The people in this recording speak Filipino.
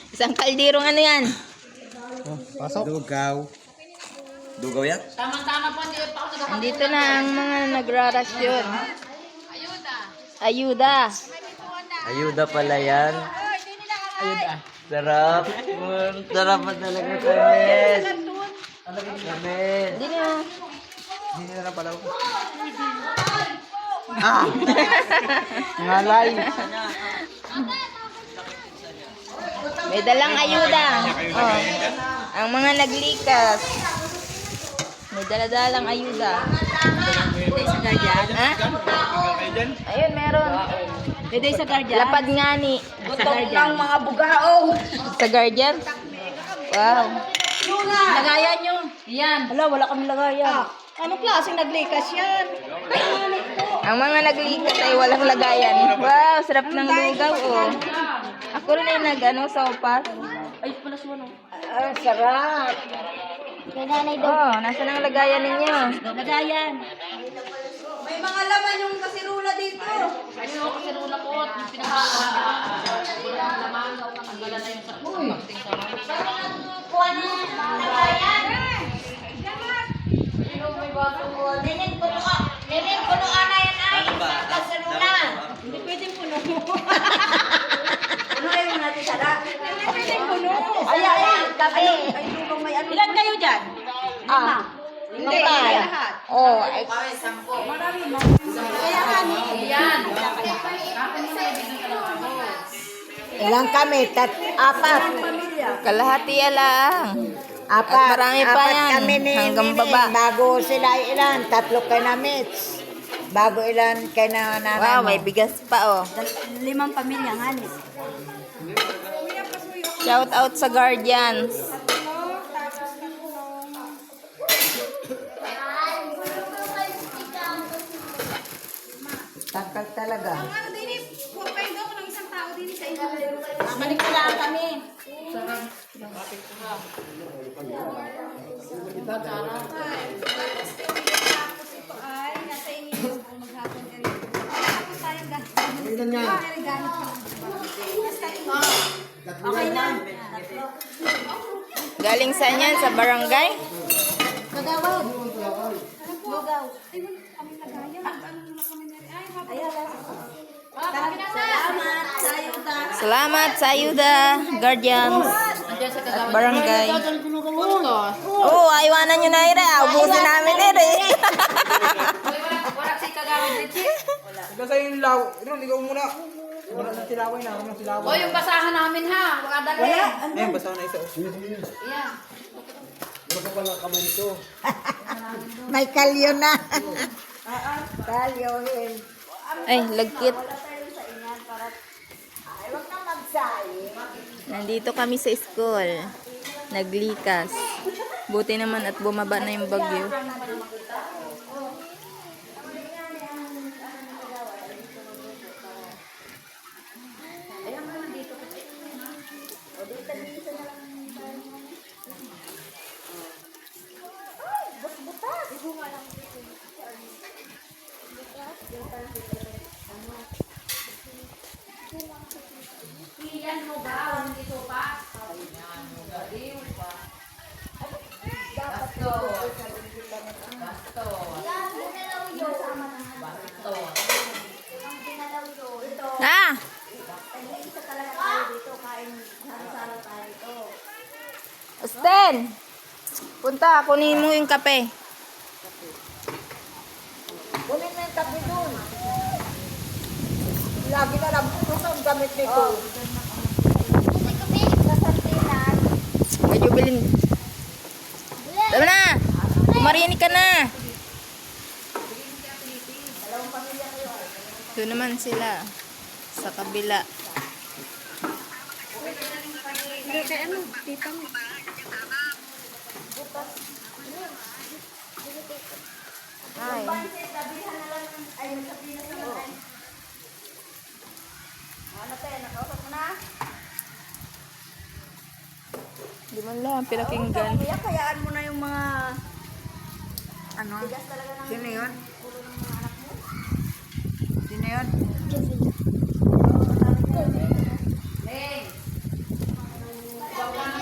Isang kaldirong ano yan? Pasok. Dugaw. Dugaw yan? Tama-tama po, hindi pa ako naghahanap. Andito na ang mga nagrarasyon. Ayuda. Ayuda pala yan. Ayuda. Sarap. Sarap pa talaga kamis. Kamis. Hindi na. Hindi na pala ako. Ngalay. May dalang ayuda. Oh. Ang mga naglikas. May daladalang ayuda. Sa guardian. Ha? Ayun, meron. Pwede sa guardian. Lapad nga ni. Gutom ng mga bugaong. Sa Guardian. Wow. Lagayan nyo. Yan. Wala, wala kami lagayan. Anong klaseng naglikas yan? Ang mga naglikas ay walang lagayan. Wow, sarap ng lugaw, oh. Ako rin ay sopas. Ay, pala siya no. Sarap. Oh, nasa ang lagayan ninyo? Lagayan. May mga laman yung kasirula dito. Ayun, kasi rula ko. Yung pinaka-laman. Ang gala na yung sa pagting sa Nirin puno ana yan ay. Kasirula. Hindi pwedeng puno mo. Ano ayaw natin sara? Hindi pwedeng puno. Ay, kape. Ay, tulong may ano. Ilan kayo dyan? Hindi, Kapal. lahat. Oh, Yan. Ilang kami? Apat. kalahati lang. Apat. At marami pa Apat yan. kami ni Hanggang Nini. baba. Bago sila ilan. 3 kay na mates. Bago ilan kay na nanay Wow, mo. may bigas pa, oh. 5 pamilya nga ni. Shout out sa Guardians. Takal talaga. Ano din eh, pwede ako ng isang tao din sa inyo. Manikilaan kami. Tapos ito ay nasa inyo kung maghapon ka rin. Tapos tayo gamit. Okay na. Galing saan yan? Sa barangay? Kagawad. Lugaw. Ay, kami nagayan. Ano na kami na rin. Ay, salamat sa ayuda. Salamat sa ayuda, Guardians. Andiyan sa At kagawad. barangay. Punto. Oh, aywanan nyo na ire. Ubusin namin ire. Wala si kagawad dito. Ito sa yung law. Ito, ligaw muna. Wala na tilaway na. Wala tilaway. O, yung basahan namin ha. Wala dali. Ngayon, basta na isa. Yan. May kalyo na. Kalyo rin. Ay, lagkit. Ay, wag na magsayi. Nandito kami sa school. Naglikas. Buti naman at bumaba na yung bagyo. Ilan mo ba? Hindi to pa. Yan mo ba? Diw pa. Basto. Basto. Basto. Ah! Osten! Punta, kunin mo yung kape. Kunin mo yung tabi doon. Lagi na lang ito ang gamit nito. Medyo bilin. Tama na! Kumarinig ka na! Doon naman sila. Sa kabila. Ay. Di man lang, pinakinggan. Kayaan mo na yung mga Ano? Sino yun? Sino yun?